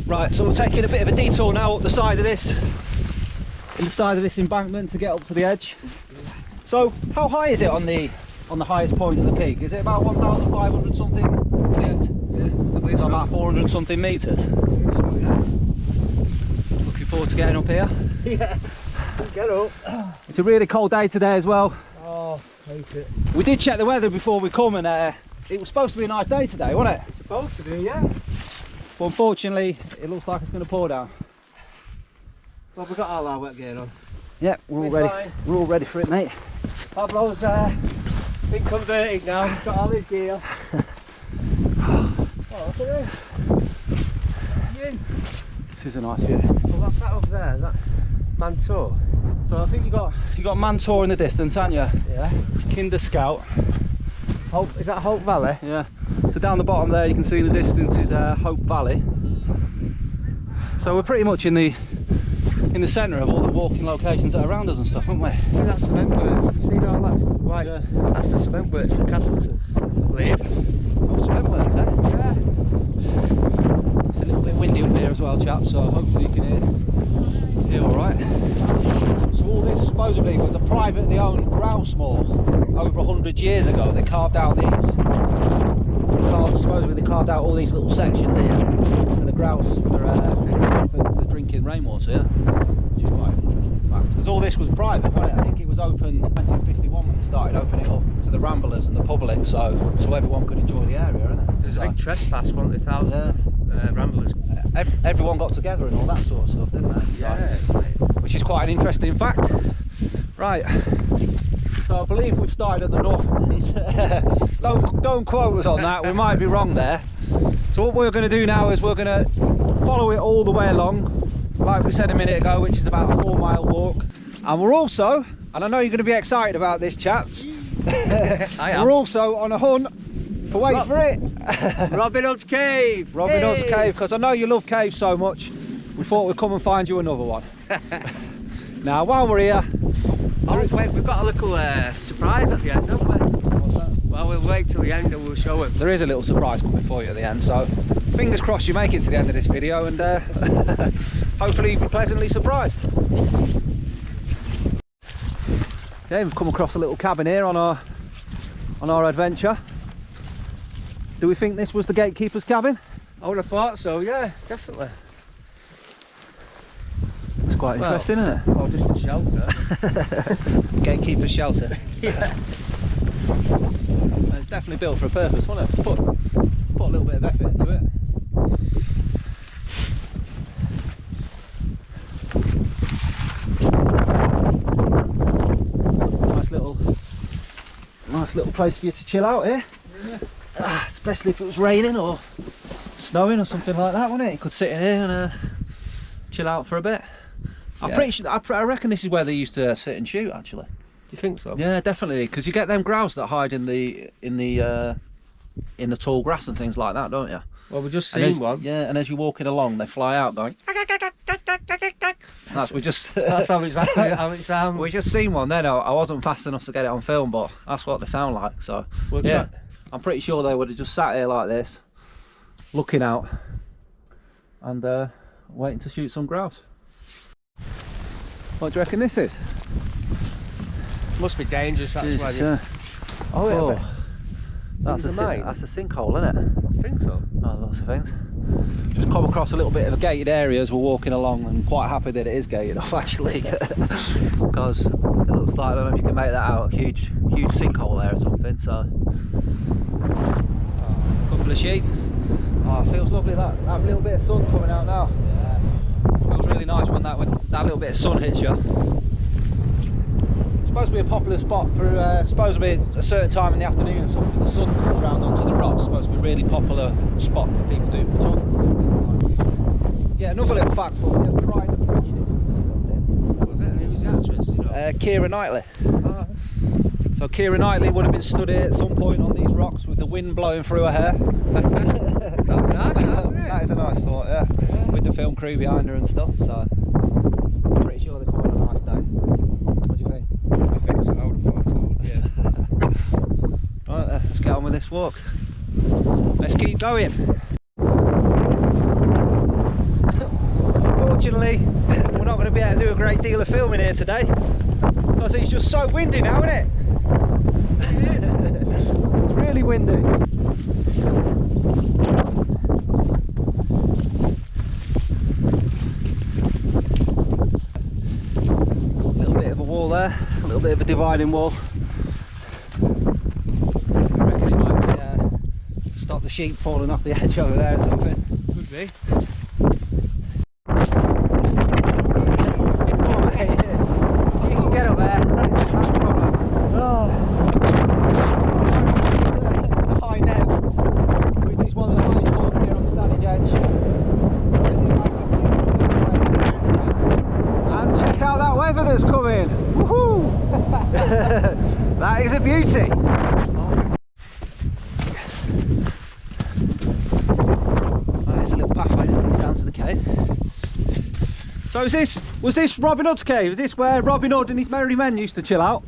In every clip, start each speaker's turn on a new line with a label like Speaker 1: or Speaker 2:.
Speaker 1: Right, so we're taking a bit of a detour now up the side of this, embankment to get up to the edge. So, how high is it on the highest point of the peak? Is it about 1,500 something feet?
Speaker 2: Yeah, I believe so.
Speaker 1: About 400 something metres.
Speaker 2: So, yeah.
Speaker 1: Looking forward to getting up here.
Speaker 2: Yeah, get up.
Speaker 1: It's a really cold day today as well.
Speaker 2: Oh, hate it.
Speaker 1: We did check the weather before we come, and it was supposed to be a nice day today, wasn't it?
Speaker 2: It's supposed to be, yeah.
Speaker 1: But unfortunately, it looks like it's going to pour down.
Speaker 2: Well, we've got all our wet gear on.
Speaker 1: Yeah, we're all
Speaker 2: It's
Speaker 1: ready.
Speaker 2: fine.
Speaker 1: We're all ready for it, mate.
Speaker 2: Pablo's been converted now, he's got all his gear. Oh, look at this. You.
Speaker 1: This is a nice view.
Speaker 2: Well, what's that over there? Is that Mantor?
Speaker 1: So I think you got Mantor in the distance, haven't you?
Speaker 2: Yeah.
Speaker 1: Kinder Scout.
Speaker 2: Hope, is that Hope Valley?
Speaker 1: Yeah. So down the bottom there, you can see in the distance is Hope Valley. So we're pretty much in the centre of all the walking locations that are around us and stuff, aren't we?
Speaker 2: I think that's cement works. You see all that? Right. Yeah. That's the cement works in Castleton, I believe.
Speaker 1: Oh, cement works, eh?
Speaker 2: Yeah.
Speaker 1: It's a little bit windy up here as well, chaps, so hopefully you can hear all right. So all this supposedly was a privately owned grouse moor over 100 years ago. They carved out supposedly they carved out all these little sections here for the grouse for drinking rainwater, yeah? Which is quite an interesting fact. Because all this was private, wasn't it? I think it was opened in 1951 when they started opening it up to the ramblers and the public, so everyone could enjoy the area, isn't it?
Speaker 2: There's a big trespass, wasn't there? Thousands of ramblers.
Speaker 1: Everyone got together and all that sort of stuff, didn't they?
Speaker 2: Yeah.
Speaker 1: Which is quite an interesting fact. Right, so I believe we've started at the north. Don't quote us on that, we might be wrong there. So what we're going to do now is we're going to follow it all the way along, like we said a minute ago, which is about a 4-mile walk. And we're also, and I know you're going to be excited about this, chaps,
Speaker 2: I am.
Speaker 1: we're also on a hunt for, wait for it,
Speaker 2: Robin Hood's Cave!
Speaker 1: Robin Hood's Cave, because I know you love caves so much, we thought we'd come and find you another one. Now, while we're here...
Speaker 2: Oh, wait, we've got a little surprise at the end, haven't we?
Speaker 1: What's that?
Speaker 2: Well, we'll wait till the end and we'll show him.
Speaker 1: There is a little surprise coming for you at the end, so fingers crossed you make it to the end of this video and hopefully you'll be pleasantly surprised. Okay, we've come across a little cabin here on our adventure. Do we think this was the gatekeeper's cabin?
Speaker 2: I would have thought so, yeah, definitely.
Speaker 1: It's quite interesting, isn't it?
Speaker 2: Or just a shelter.
Speaker 1: Gatekeeper's shelter.
Speaker 2: Yeah.
Speaker 1: It's definitely built for a purpose, wasn't it? Put a little bit of effort into it. Nice little place for you to chill out here. Yeah. Especially if it was raining or snowing or something like that, wouldn't it? You could sit in here and chill out for a bit. I'm pretty sure, I reckon this is where they used to sit and shoot, actually.
Speaker 2: You think so?
Speaker 1: Yeah, definitely, because you get them grouse that hide in the tall grass and things like that, don't you?
Speaker 2: Well, we've just seen one.
Speaker 1: Yeah, and as you're walking along, they fly out going. That's
Speaker 2: That's exactly how it sounds.
Speaker 1: We just seen one then. I wasn't fast enough to get it on film, but that's what they sound like. So yeah, I'm pretty sure they would have just sat here like this, looking out, and waiting to shoot some grouse. What do you reckon this is?
Speaker 2: Must be dangerous. That's why. Yeah.
Speaker 1: Oh, that's a sinkhole, isn't it?
Speaker 2: I think so.
Speaker 1: Oh, lots of things. Just come across a little bit of a gated area as we're walking along, and quite happy that it is gated off actually, because it looks like, I don't know if you can make that out, a huge sinkhole there or something. So, a couple of sheep. Oh, it feels lovely that little bit of sun coming out now. Yeah. Feels really nice when that little bit of sun hits you. Supposed to be a popular spot for supposed to be a certain time in the afternoon or something. The sun comes round onto the rocks. Supposed to be a really popular spot for people doing photography. Yeah, another little fact for you. Pride and Prejudice.
Speaker 2: Was it? Who was the actress? You know?
Speaker 1: Keira Knightley. So Keira Knightley would have been stood here at some point on these rocks with the wind blowing through her hair.
Speaker 2: That's nice, isn't it?
Speaker 1: That is a nice thought, yeah. With the film crew behind her and stuff. So I'm pretty sure they come on a nice day. What do you think?
Speaker 2: I think so. I would have thought so. Yeah.
Speaker 1: Right then, let's get on with this walk. Let's keep going. a great deal of filming here today because it's just so windy now, isn't it? It's really windy. A little bit of a wall there, a little bit of a dividing wall. I reckon it might be, stop the sheep falling off the edge over there or something.
Speaker 2: Could be.
Speaker 1: That's coming. Woohoo! That is a beauty. There's a little pathway that leads down to the cave. So was this Robin Hood's cave? Is this where Robin Hood and his merry men used to chill out?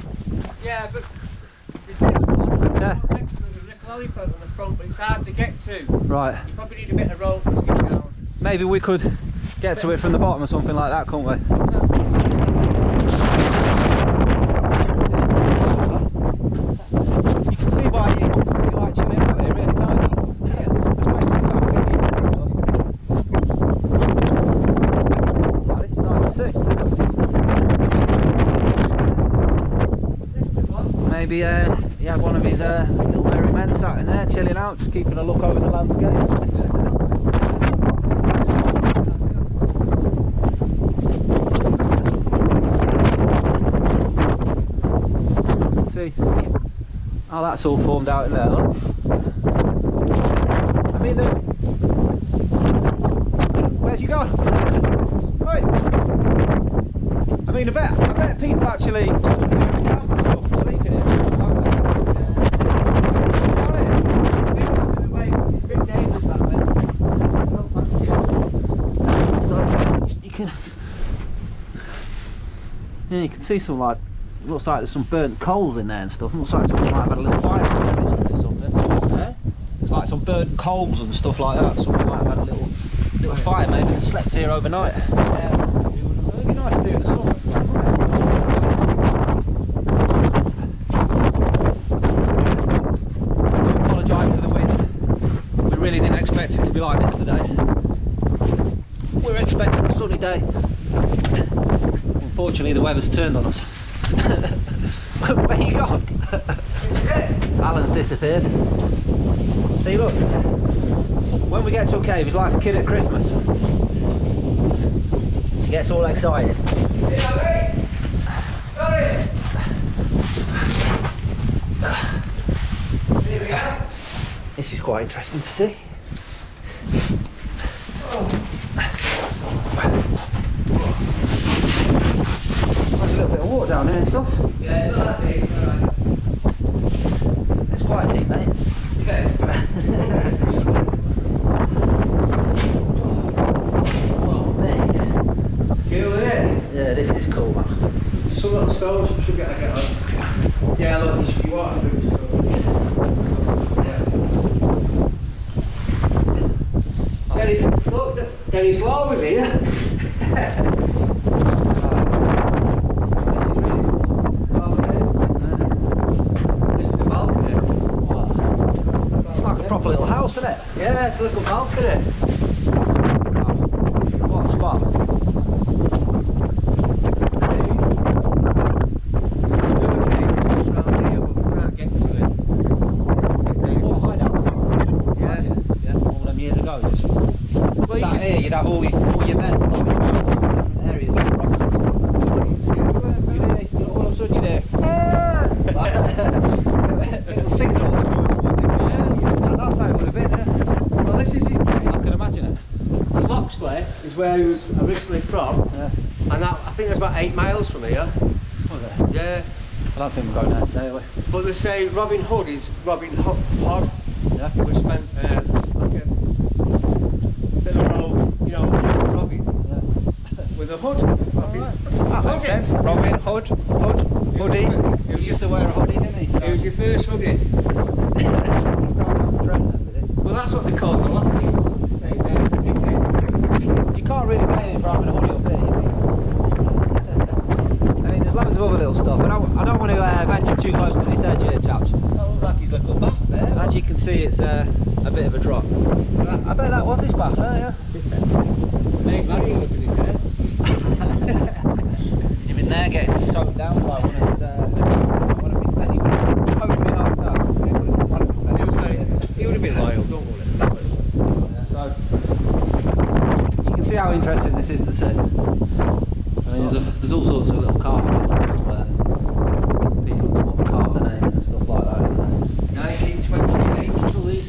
Speaker 2: Yeah, but there's this one.
Speaker 1: Yeah.
Speaker 2: Next to it, there's a little elephant on the front, but it's hard to get to.
Speaker 1: Right.
Speaker 2: You probably need a bit of rope to get down.
Speaker 1: Maybe we could get to it from the bottom or something like that, couldn't we? You can see why you like chilling out here, really, can't you? Yeah. Especially if I'm feeling oh, this is nice to see. Maybe he had one of his little merry men sat in there chilling out, just keeping a look over the landscape. See how that's all formed out in there, look. I mean, where've you gone? Oi. I mean, I bet people actually sleep in it. So you can, yeah, you can see some like. It looks like there's some burnt coals in there and stuff. It looks like someone might have had a little fire or something. Yeah? There's like some burnt coals and stuff like that. Someone might have had a little fire maybe and slept here overnight. Yeah. It would be nice to do in the summer. I do apologise for the wind. We really didn't expect it to be like this today. We were expecting a sunny day. Unfortunately the weather's turned on us. Where you gone? Alan's disappeared. See, look. When we get to a cave, he's like a kid at Christmas. He gets all excited. This is quite interesting to see. There's a little bit of water down there and stuff.
Speaker 2: Yeah, it's not that big, alright.
Speaker 1: It's quite deep, mate.
Speaker 2: Okay.
Speaker 1: Oh, mate.
Speaker 2: Cool, isn't it?
Speaker 1: Yeah, this is cool, man.
Speaker 2: Some little stones we should get on. Yeah, look, you want to do stuff. Kenny's low with here.
Speaker 1: Proper little house, isn't it?
Speaker 2: Yeah, it's a little balcony.
Speaker 1: What a spot. You'd have all your men like, different areas of the rocks. All of a sudden you're there. Little signals coming. That's how it would have been, yeah.
Speaker 2: Well, this is his cave.
Speaker 1: I can imagine it.
Speaker 2: Loxley is where he was originally from,
Speaker 1: Yeah.
Speaker 2: and that, I think that's about 8 miles from here.
Speaker 1: Was it?
Speaker 2: Yeah.
Speaker 1: I don't think we're going there today, are we?
Speaker 2: But they say Robin Hood is Robin Hood,
Speaker 1: Yeah.
Speaker 2: which meant like a bit of a rogue, you know, Robin with a hood. Robin.
Speaker 1: That makes sense. Robin Hood, hoodie. He was used to wear a hoodie, didn't he? So
Speaker 2: It was your first hoodie.
Speaker 1: he started off the trend then, did
Speaker 2: Well, that's what they call the lock. Same name, nickname.
Speaker 1: he? You can't really blame him for having a hoodie up there, you think? stuff. I don't want to venture too close to this edge here, chaps.
Speaker 2: That looks like his little bath there.
Speaker 1: As you can see, it's a bit of a drop. I bet that was his bath there, yeah.
Speaker 2: Hey, Marion looking in there.
Speaker 1: Him in there getting soaked down by one of his penny. Hopefully not, no.
Speaker 2: He would have been loyal, don't worry.
Speaker 1: Yeah, so you can see how interesting this is to see. I mean, there's all sorts of little carving where people come up and carve their name and stuff like that.
Speaker 2: 1928.
Speaker 1: All these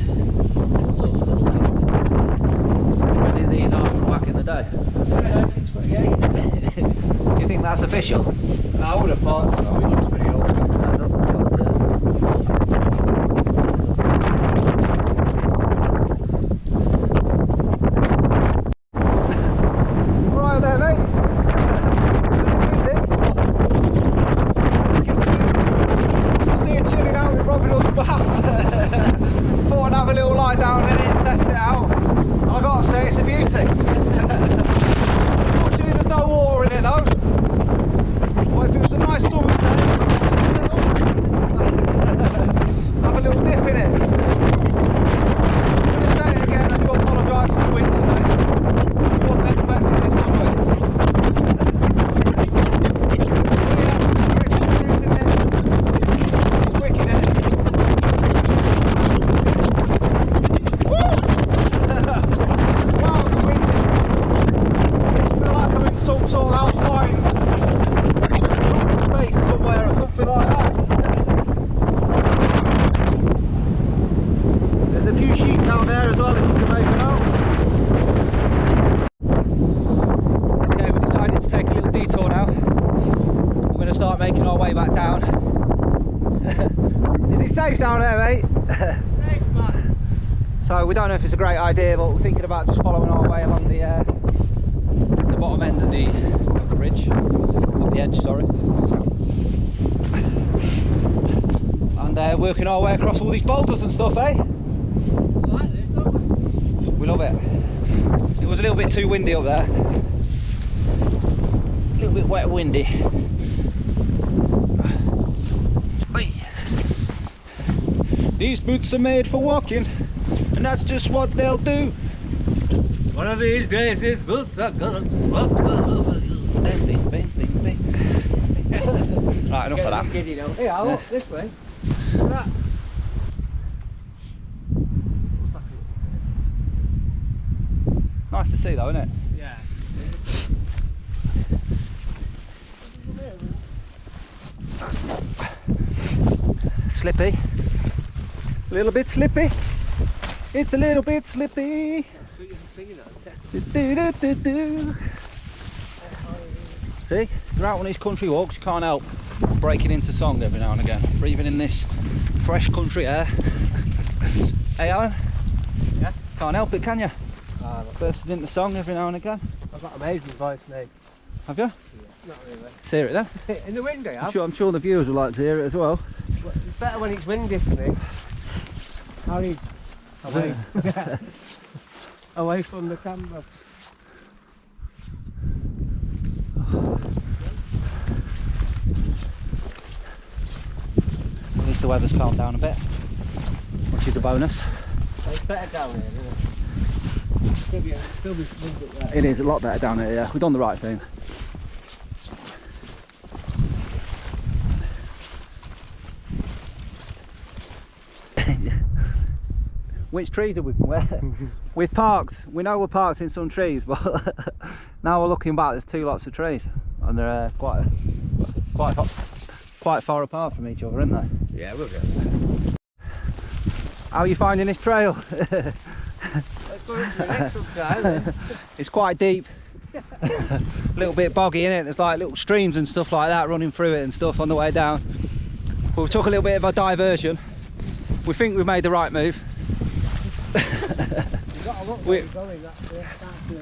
Speaker 1: sorts of little things. Many of these are from back in the day.
Speaker 2: Yeah, 1928.
Speaker 1: You think that's official?
Speaker 2: I would have thought so, it looks pretty old.
Speaker 1: That doesn't look, Right there, mate. Just here chilling out with Robin of Loxley. Thought I'd have a little lie down in it and test it out. I've got to say, it's a beauty. Fortunately, there's no water in it though. Well, if it was a nice summer's day, have a little dip in it. I'm going to say it again, I've got to apologise for the wind today. I wasn't expecting this, was I? It's wicked, isn't it? Woo! Wow, it's windy. I feel like I'm in some sort of alpine base somewhere or something like that. There's a few sheep down there as well, if you can make it out. Okay, we decided to take a little detour now. We're going to start making our way back down. Is it safe down there, mate?
Speaker 2: Safe, man.
Speaker 1: So we don't know if it's a great idea, but we're thinking about just following our way along the bottom end of the ridge, of the edge, sorry. And working our way across all these boulders and stuff, eh?
Speaker 2: We like this, don't we?
Speaker 1: We love it. It was a little bit too windy up there. A little bit wet and windy. Hey. These boots are made for walking, and that's just what they'll do.
Speaker 2: One of these days, his boots are gonna walk over you.
Speaker 1: Bing, bing, bing, bing. Right, enough of that.
Speaker 2: Giddy now. Hey, I'll walk this way. Look at that.
Speaker 1: Nice to see though, isn't it?
Speaker 2: Yeah.
Speaker 1: Slippy. A little bit slippy. It's a little bit slippy. Do-do-do-do-do. See, you're out on these country walks, you can't help breaking into song every now and again, breathing in this fresh country air. Hey Alan?
Speaker 2: Yeah?
Speaker 1: Can't help it, can you? Bursting into song every now and again.
Speaker 2: I've got an amazing voice, mate.
Speaker 1: Have you?
Speaker 2: Yeah, not really.
Speaker 1: Let's hear it then.
Speaker 2: In the wind, I have.
Speaker 1: I'm sure the viewers would like to hear it as well.
Speaker 2: But it's better when it's windy for me. How is away? Away from the camera.
Speaker 1: At least the weather's calmed down a bit, which is a bonus.
Speaker 2: It's better down here, isn't it? Still be wind up there.
Speaker 1: It is a lot better down here, yeah. We've done the right thing. Which trees are we? We've parked. We know we're parked in some trees, but now we're looking back. There's two lots of trees, and they're quite far apart from each other, aren't they?
Speaker 2: Yeah, we'll get there.
Speaker 1: How are you finding this trail?
Speaker 2: Let's go into the next subside then.
Speaker 1: It's quite deep. A little bit boggy in it. There's like little streams and stuff like that running through it and stuff on the way down. But we took a little bit of a diversion. We think we've made the right move.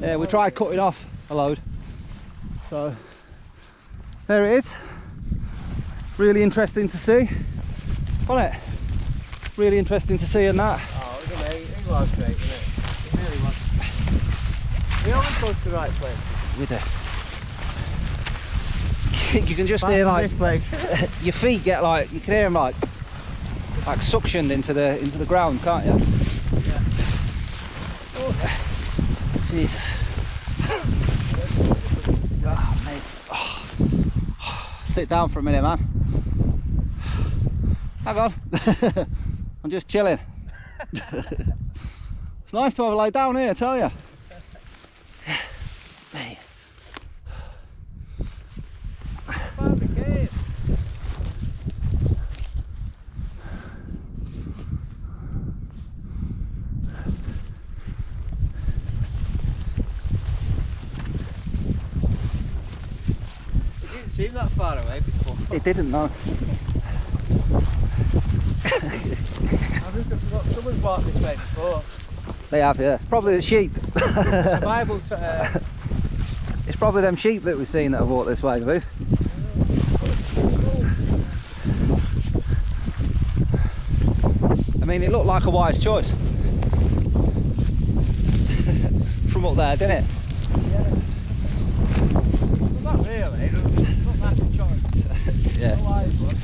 Speaker 1: Yeah, we tried cutting off a load. So there it is. Really interesting to see. Wasn't it? Really interesting to see in that.
Speaker 2: Oh, it was amazing. It was great, wasn't it? It really was. We always go to the right place.
Speaker 1: We do. you can just hear like your feet get like, you can hear them like suctioned into the ground, can't you?
Speaker 2: Yeah.
Speaker 1: Oh, Jesus. Oh, mate. Oh. Sit down for a minute, man. Hang on. I'm just chilling. It's nice to have a lay down here, I tell you. Mate.
Speaker 2: Found the cave. It didn't seem that far away before.
Speaker 1: It didn't, no.
Speaker 2: I just forgot someone's walked this way before.
Speaker 1: They have, yeah. Probably the sheep.
Speaker 2: Survival to,
Speaker 1: It's probably them sheep that we've seen that have walked this way, Boo. I mean, it looked like a wise choice. From up there, didn't it?
Speaker 2: yeah. Well, not really. It looked like a choice.
Speaker 1: Yeah.
Speaker 2: A wise one.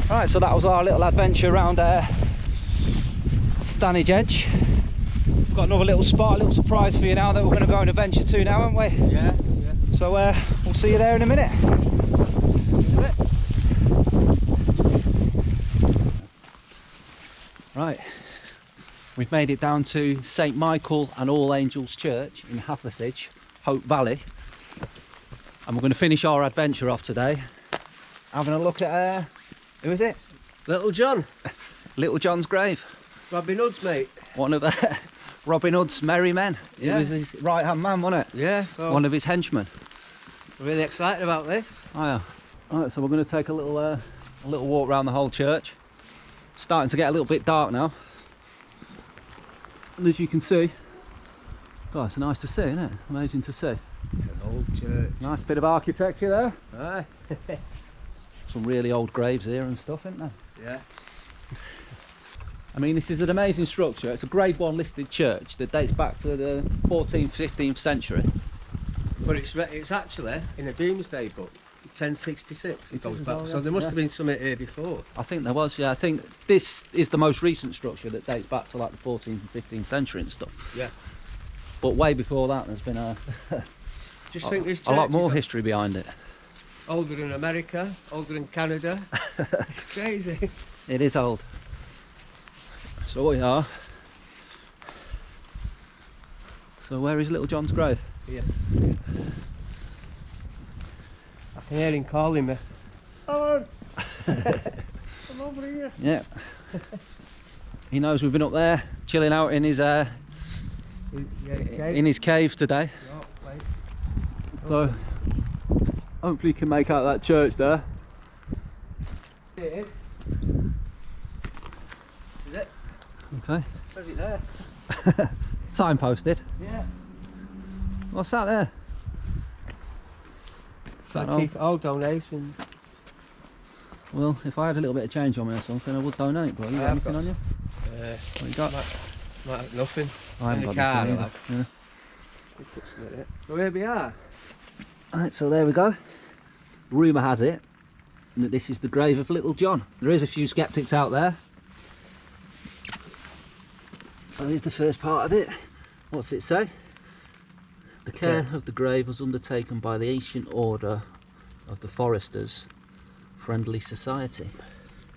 Speaker 1: Right, so that was our little adventure around Stanage Edge. We've got another little spot, a little surprise for you now that we're going to go on adventure to now, haven't we?
Speaker 2: Yeah, yeah.
Speaker 1: So we'll see you there in a minute. Right, we've made it down to St Michael and All Angels Church in Hathersage, Hope Valley. And we're going to finish our adventure off today having a look at, who is it?
Speaker 2: Little John.
Speaker 1: Little John's grave.
Speaker 2: Robin Hood's mate.
Speaker 1: One of Robin Hood's merry men. He
Speaker 2: Yeah.
Speaker 1: was his right hand man, wasn't it?
Speaker 2: Yeah, so
Speaker 1: One of his henchmen.
Speaker 2: we're really excited about this.
Speaker 1: Oh yeah. Alright, so we're going to take a little walk around the whole church. Starting to get a little bit dark now. And as you can see, oh, it's nice to see, isn't it? Amazing to see.
Speaker 2: It's an old church.
Speaker 1: Nice bit of architecture there.
Speaker 2: Aye.
Speaker 1: Some really old graves here and stuff, isn't there?
Speaker 2: Yeah.
Speaker 1: I mean, this is an amazing structure. It's a Grade 1 listed church that dates back to the 14th, 15th century.
Speaker 2: But it's actually in a Domesday book, 1066 it goes
Speaker 1: as
Speaker 2: back.
Speaker 1: well,
Speaker 2: So
Speaker 1: yeah.
Speaker 2: there must
Speaker 1: Yeah.
Speaker 2: have been something here before.
Speaker 1: I think there was, yeah. I think this is the most recent structure that dates back to like the 14th and 15th century and stuff.
Speaker 2: Yeah.
Speaker 1: But way before that, there's been
Speaker 2: Just think this
Speaker 1: a
Speaker 2: church
Speaker 1: lot more
Speaker 2: is
Speaker 1: history behind it.
Speaker 2: older than America, older than Canada. It's crazy.
Speaker 1: It is old. So we are. So where is Little John's grave?
Speaker 2: Yeah. I can hear him calling me. Hello. I'm over here.
Speaker 1: Yeah. He knows we've been up there chilling out in his in his cave today. So hopefully you can make out that church there.
Speaker 2: It is. This is it.
Speaker 1: Okay.
Speaker 2: Says it there.
Speaker 1: Signposted.
Speaker 2: Yeah.
Speaker 1: What's that there? Don't know.
Speaker 2: Keep all donations.
Speaker 1: Well, if I had a little bit of change on me or something, I would donate. But you got anything on you? What you got?
Speaker 2: Might have nothing.
Speaker 1: I haven't
Speaker 2: in the
Speaker 1: got
Speaker 2: car,
Speaker 1: anything
Speaker 2: lad.
Speaker 1: either. Yeah.
Speaker 2: So here we are.
Speaker 1: Right, so there we go. Rumour has it that this is the grave of Little John. There is a few sceptics out there. So here's the first part of it. What's it say? The care of the grave was undertaken by the ancient order of the Foresters Friendly Society,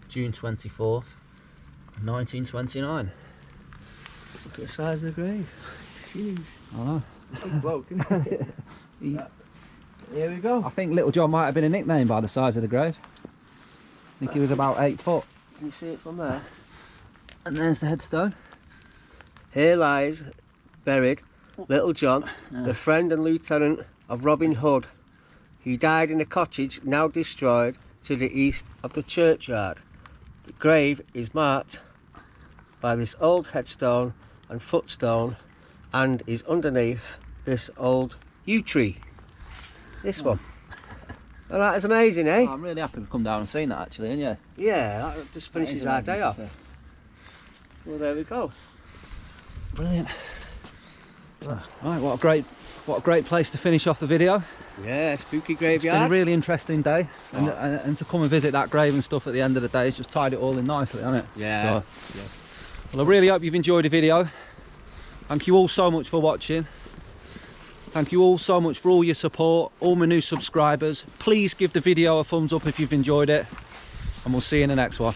Speaker 1: June 24th, 1929.
Speaker 2: Look at the size of the grave. Jeez.
Speaker 1: I know.
Speaker 2: Big bloke, isn't it? Here we go.
Speaker 1: I think Little John might have been a nickname by the size of the grave. I think he was about 8 foot.
Speaker 2: Can you see it from there?
Speaker 1: And there's the headstone.
Speaker 2: Here lies buried Little John, the friend and lieutenant of Robin Hood. He died in a cottage now destroyed to the east of the churchyard. The grave is marked by this old headstone and footstone and is underneath this old yew tree. This one. Well, that is amazing, eh?
Speaker 1: Oh, I'm really happy we've come down and seen that actually, aren't you?
Speaker 2: Yeah, that just finishes our day off. Well, there we go.
Speaker 1: Brilliant. Right, what a great place to finish off the video.
Speaker 2: Yeah, spooky
Speaker 1: It's been a
Speaker 2: graveyard.
Speaker 1: really interesting day, and to come and visit that grave and stuff at the end of the day, it's just tied it all in nicely, hasn't it?
Speaker 2: Yeah.
Speaker 1: So, well, I really hope you've enjoyed the video. Thank you all so much for watching. Thank you all so much for all your support, all my new subscribers. Please give the video a thumbs up if you've enjoyed it, and we'll see you in the next one.